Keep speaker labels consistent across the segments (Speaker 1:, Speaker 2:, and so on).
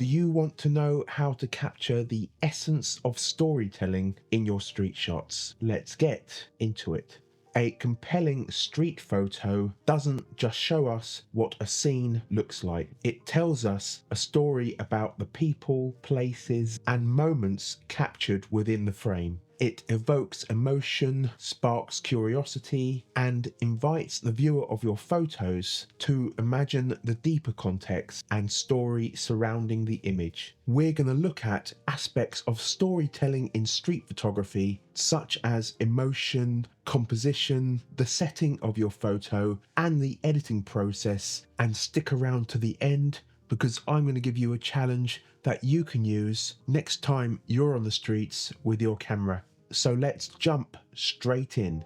Speaker 1: Do you want to know how to capture the essence of storytelling in your street shots? Let's get into it. A compelling street photo doesn't just show us what a scene looks like. It tells us a story about the people, places, and moments captured within the frame. It evokes emotion, sparks curiosity, and invites the viewer of your photos to imagine the deeper context and story surrounding the image. We're going to look at aspects of storytelling in street photography, such as emotion, composition, the setting of your photo, and the editing process, and stick around to the end because I'm going to give you a challenge that you can use next time you're on the streets with your camera. So let's jump straight in.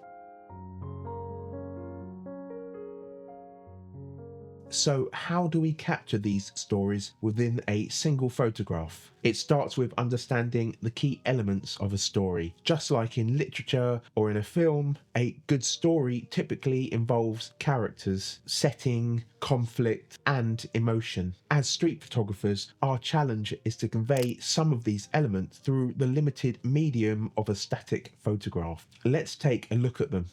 Speaker 1: So how do we capture these stories within a single photograph? It starts with understanding the key elements of a story. Just like in literature or in a film, a good story typically involves characters, setting, conflict, and emotion. As street photographers, our challenge is to convey some of these elements through the limited medium of a static photograph. Let's take a look at them.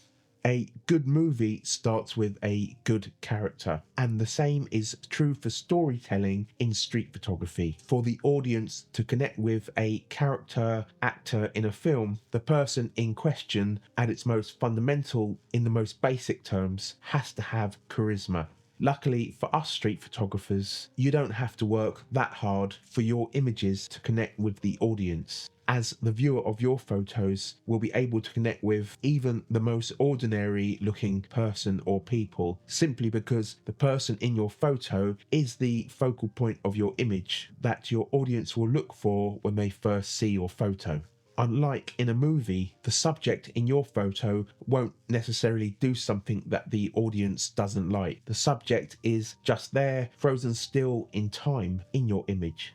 Speaker 1: A good movie starts with a good character, and the same is true for storytelling in street photography. For the audience to connect with a character actor in a film, the person in question, at its most fundamental, in the most basic terms, has to have charisma. Luckily for us street photographers, you don't have to work that hard for your images to connect with the audience, as the viewer of your photos will be able to connect with even the most ordinary looking person or people, simply because the person in your photo is the focal point of your image that your audience will look for when they first see your photo. Unlike in a movie, the subject in your photo won't necessarily do something that the audience doesn't like. The subject is just there, frozen still in time in your image.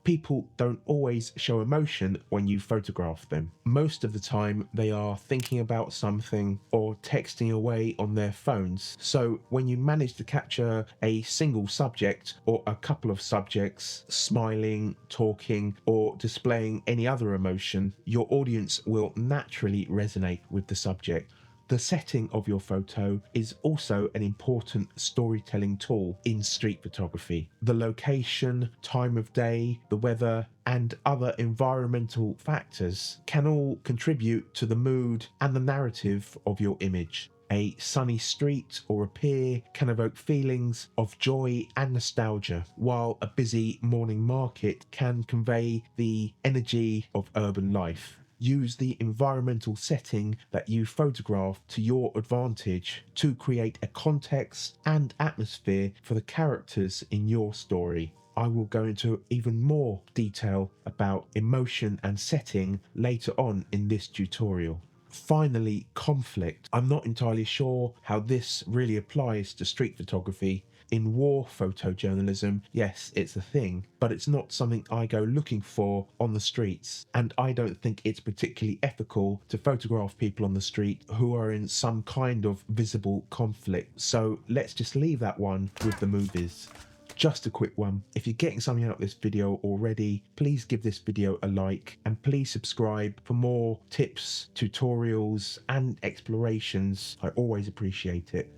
Speaker 1: People don't always show emotion when you photograph them. Most of the time they are thinking about something or texting away on their phones. So when you manage to capture a single subject or a couple of subjects smiling, talking, or displaying any other emotion, your audience will naturally resonate with the subject. The setting of your photo is also an important storytelling tool in street photography. The location, time of day, the weather, and other environmental factors can all contribute to the mood and the narrative of your image. A sunny street or a pier can evoke feelings of joy and nostalgia, while a busy morning market can convey the energy of urban life. Use the environmental setting that you photograph to your advantage to create a context and atmosphere for the characters in your story. I will go into even more detail about emotion and setting later on in this tutorial. Finally, conflict. I'm not entirely sure how this really applies to street photography. In war photojournalism, yes, it's a thing, but it's not something I go looking for on the streets. And I don't think it's particularly ethical to photograph people on the street who are in some kind of visible conflict. So let's just leave that one with the movies. Just a quick one. If you're getting something out of this video already, please give this video a like and please subscribe for more tips, tutorials, and explorations. I always appreciate it.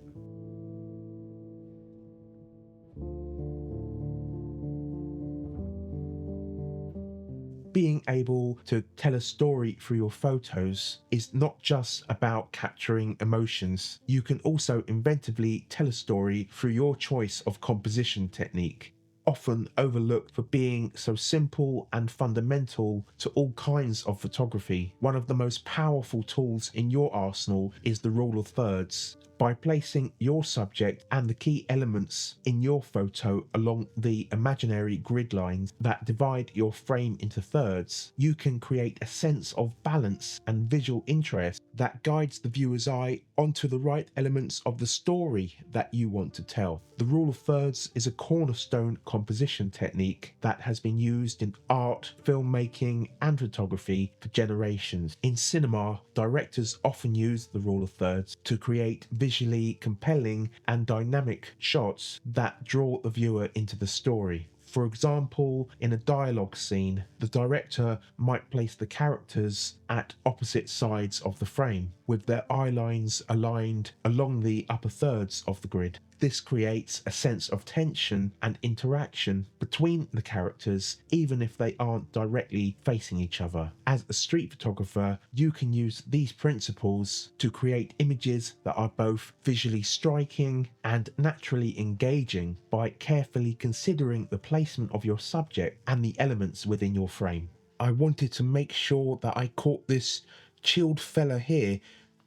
Speaker 1: Being able to tell a story through your photos is not just about capturing emotions. You can also inventively tell a story through your choice of composition technique, often overlooked for being so simple and fundamental to all kinds of photography. One of the most powerful tools in your arsenal is the rule of thirds. By placing your subject and the key elements in your photo along the imaginary grid lines that divide your frame into thirds, you can create a sense of balance and visual interest that guides the viewer's eye onto the right elements of the story that you want to tell. The rule of thirds is a cornerstone composition technique that has been used in art, filmmaking, and photography for generations. In cinema, directors often use the rule of thirds to create visually compelling and dynamic shots that draw the viewer into the story. For example, in a dialogue scene, the director might place the characters at opposite sides of the frame, with their eye lines aligned along the upper thirds of the grid. This creates a sense of tension and interaction between the characters, even if they aren't directly facing each other. As a street photographer, you can use these principles to create images that are both visually striking and naturally engaging by carefully considering the placement of your subject and the elements within your frame. I wanted to make sure that I caught this chilled fella here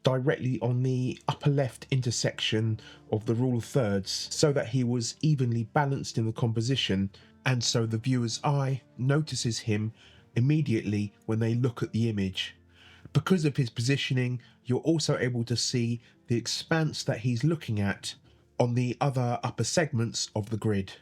Speaker 1: directly on the upper left intersection of the rule of thirds so that he was evenly balanced in the composition, and so the viewer's eye notices him immediately when they look at the image. Because of his positioning, you're also able to see the expanse that he's looking at on the other upper segments of the grid.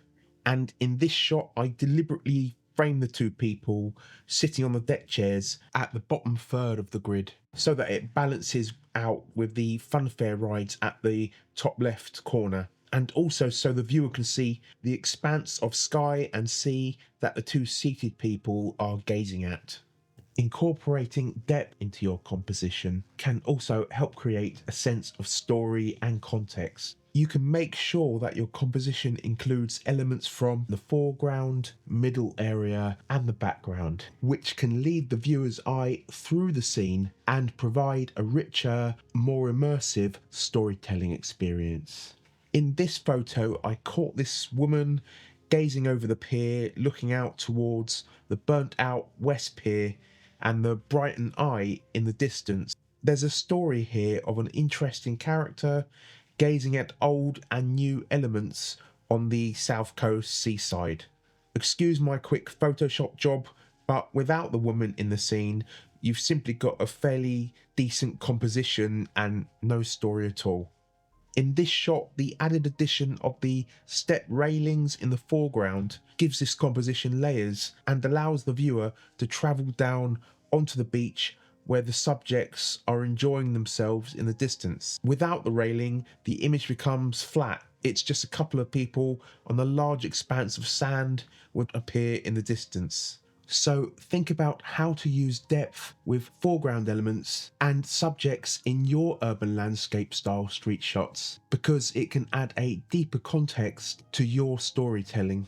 Speaker 1: And in this shot, I deliberately frame the two people sitting on the deck chairs at the bottom third of the grid so that it balances out with the funfair rides at the top left corner, and also so the viewer can see the expanse of sky and sea that the two seated people are gazing at. Incorporating depth into your composition can also help create a sense of story and context. You can make sure that your composition includes elements from the foreground, middle area, and the background, which can lead the viewer's eye through the scene and provide a richer, more immersive storytelling experience. In this photo, I caught this woman gazing over the pier, looking out towards the burnt out West Pier and the Brighton Eye in the distance. There's a story here of an interesting character gazing at old and new elements on the South Coast seaside. Excuse my quick Photoshop job, but without the woman in the scene, you've simply got a fairly decent composition and no story at all. In this shot, the added addition of the step railings in the foreground gives this composition layers and allows the viewer to travel down onto the beach where the subjects are enjoying themselves in the distance. Without the railing, the image becomes flat. It's just a couple of people on a large expanse of sand would appear in the distance. So think about how to use depth with foreground elements and subjects in your urban landscape style street shots, because it can add a deeper context to your storytelling.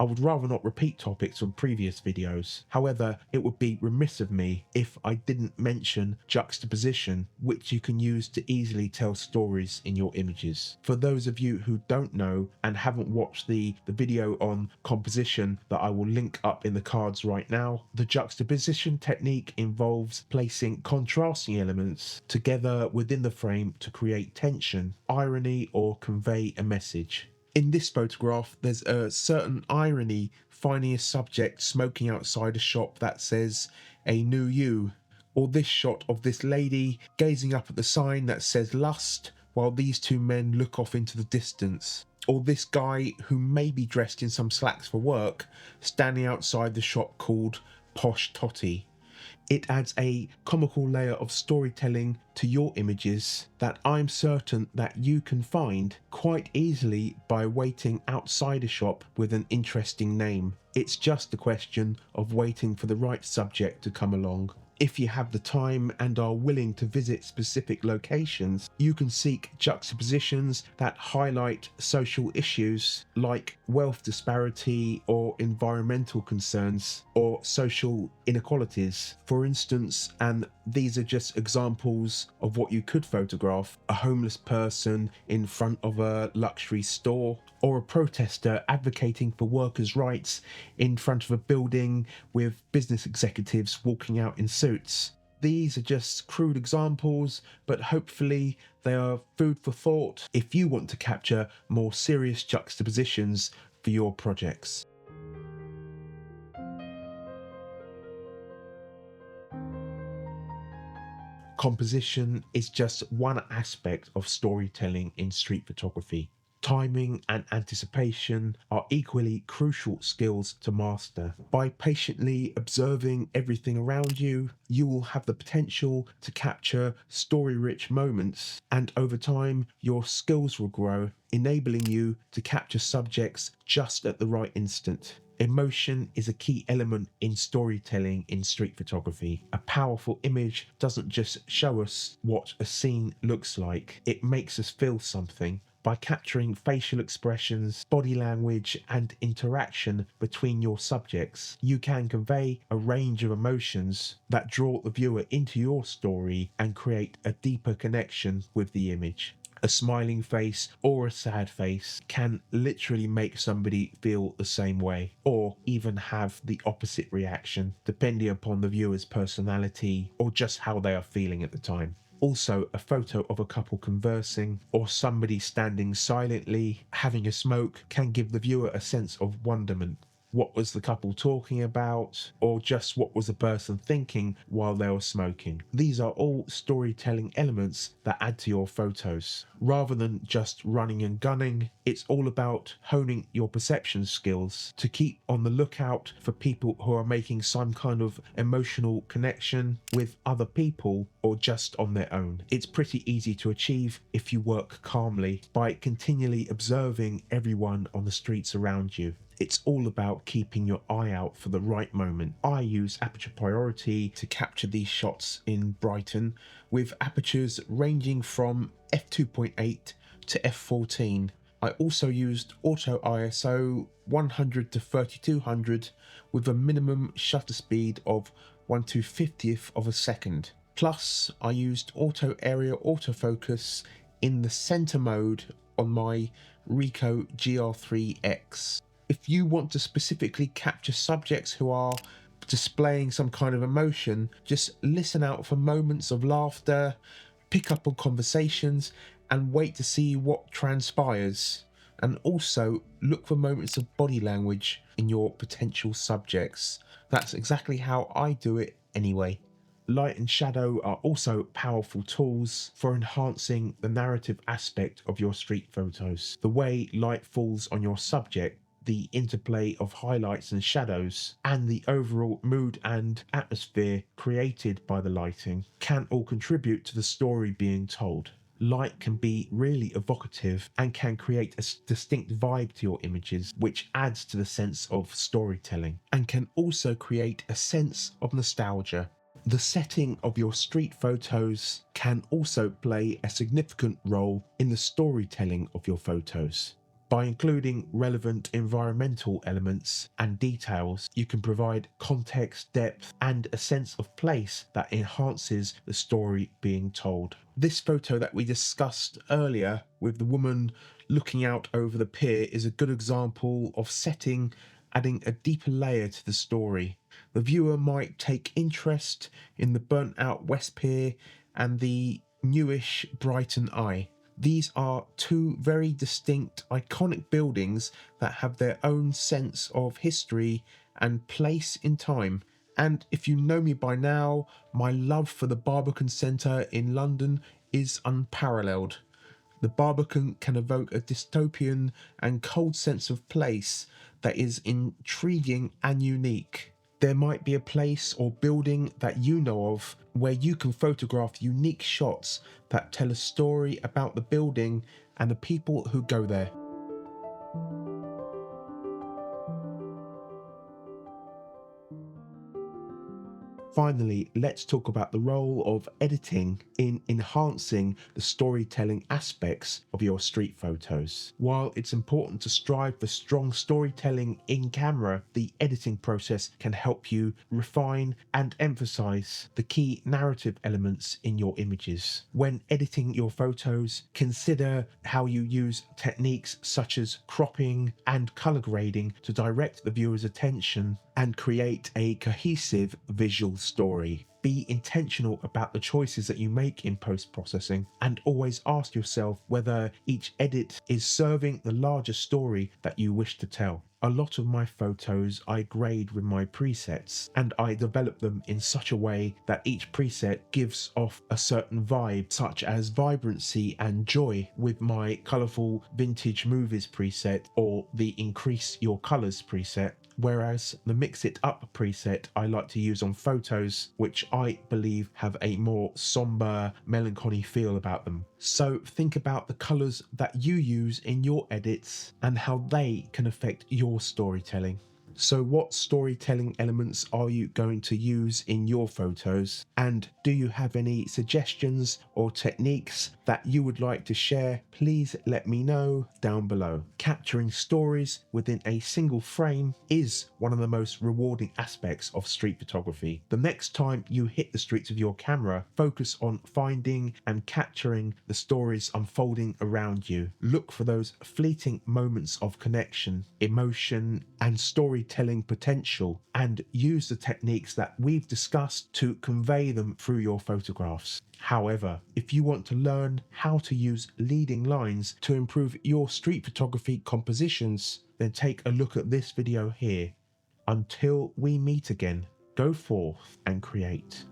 Speaker 1: I would rather not repeat topics from previous videos. However, it would be remiss of me if I didn't mention juxtaposition, which you can use to easily tell stories in your images. For those of you who don't know and haven't watched the video on composition that I will link up in the cards right now, the juxtaposition technique involves placing contrasting elements together within the frame to create tension, irony, or convey a message. In this photograph, there's a certain irony finding a subject smoking outside a shop that says, "A new you," or this shot of this lady gazing up at the sign that says "lust," while these two men look off into the distance, or this guy who may be dressed in some slacks for work, standing outside the shop called Posh Totty. It adds a comical layer of storytelling to your images that I'm certain that you can find quite easily by waiting outside a shop with an interesting name. It's just a question of waiting for the right subject to come along. If you have the time and are willing to visit specific locations, you can seek juxtapositions that highlight social issues like wealth disparity or environmental concerns or social inequalities. For instance, and these are just examples of what you could photograph: a homeless person in front of a luxury store, or a protester advocating for workers' rights in front of a building with business executives walking out in suits. These are just crude examples, but hopefully they are food for thought if you want to capture more serious juxtapositions for your projects. Composition is just one aspect of storytelling in street photography. Timing and anticipation are equally crucial skills to master. By patiently observing everything around you, you will have the potential to capture story-rich moments, and over time, your skills will grow, enabling you to capture subjects just at the right instant. Emotion is a key element in storytelling in street photography. A powerful image doesn't just show us what a scene looks like, it makes us feel something. By capturing facial expressions, body language, and interaction between your subjects, you can convey a range of emotions that draw the viewer into your story and create a deeper connection with the image. A smiling face or a sad face can literally make somebody feel the same way, or even have the opposite reaction, depending upon the viewer's personality or just how they are feeling at the time. Also, a photo of a couple conversing or somebody standing silently having a smoke can give the viewer a sense of wonderment. What was the couple talking about, or just what was the person thinking while they were smoking? These are all storytelling elements that add to your photos. Rather than just running and gunning, it's all about honing your perception skills to keep on the lookout for people who are making some kind of emotional connection with other people or just on their own. It's pretty easy to achieve if you work calmly by continually observing everyone on the streets around you. It's all about keeping your eye out for the right moment. I use aperture priority to capture these shots in Brighton, with apertures ranging from f2.8 to f14. I also used auto ISO 100 to 3200 with a minimum shutter speed of 1/250th of a second. Plus, I used auto area autofocus in the center mode on my Ricoh GR3X. If you want to specifically capture subjects who are displaying some kind of emotion, just listen out for moments of laughter, pick up on conversations, and wait to see what transpires. And also look for moments of body language in your potential subjects. That's exactly how I do it anyway. Light and shadow are also powerful tools for enhancing the narrative aspect of your street photos. The way light falls on your subject, the interplay of highlights and shadows, and the overall mood and atmosphere created by the lighting can all contribute to the story being told. Light can be really evocative and can create a distinct vibe to your images, which adds to the sense of storytelling and can also create a sense of nostalgia. The setting of your street photos can also play a significant role in the storytelling of your photos. By including relevant environmental elements and details, you can provide context, depth, and a sense of place that enhances the story being told. This photo that we discussed earlier with the woman looking out over the pier is a good example of setting, adding a deeper layer to the story. The viewer might take interest in the burnt out West Pier and the newish Brighton Eye. These are two very distinct, iconic buildings that have their own sense of history and place in time. And if you know me by now, my love for the Barbican Centre in London is unparalleled. The Barbican can evoke a dystopian and cold sense of place that is intriguing and unique. There might be a place or building that you know of where you can photograph unique shots that tell a story about the building and the people who go there. Finally, let's talk about the role of editing in enhancing the storytelling aspects of your street photos. While it's important to strive for strong storytelling in camera, the editing process can help you refine and emphasize the key narrative elements in your images. When editing your photos, consider how you use techniques such as cropping and color grading to direct the viewer's attention and create a cohesive visual story. Be intentional about the choices that you make in post-processing, and always ask yourself whether each edit is serving the larger story that you wish to tell. A lot of my photos I grade with my presets, and I develop them in such a way that each preset gives off a certain vibe, such as vibrancy and joy with my colourful vintage movies preset or the increase your colours preset. Whereas the mix it up preset I like to use on photos, which I believe have a more somber, melancholy feel about them. So think about the colours that you use in your edits and how they can affect your storytelling. So what storytelling elements are you going to use in your photos? And do you have any suggestions or techniques that you would like to share? Please let me know down below. Capturing stories within a single frame is one of the most rewarding aspects of street photography. The next time you hit the streets with your camera, focus on finding and capturing the stories unfolding around you. Look for those fleeting moments of connection, emotion, and storytelling potential, and use the techniques that we've discussed to convey them through your photographs. However, if you want to learn how to use leading lines to improve your street photography compositions, then take a look at this video here. Until we meet again, go forth and create.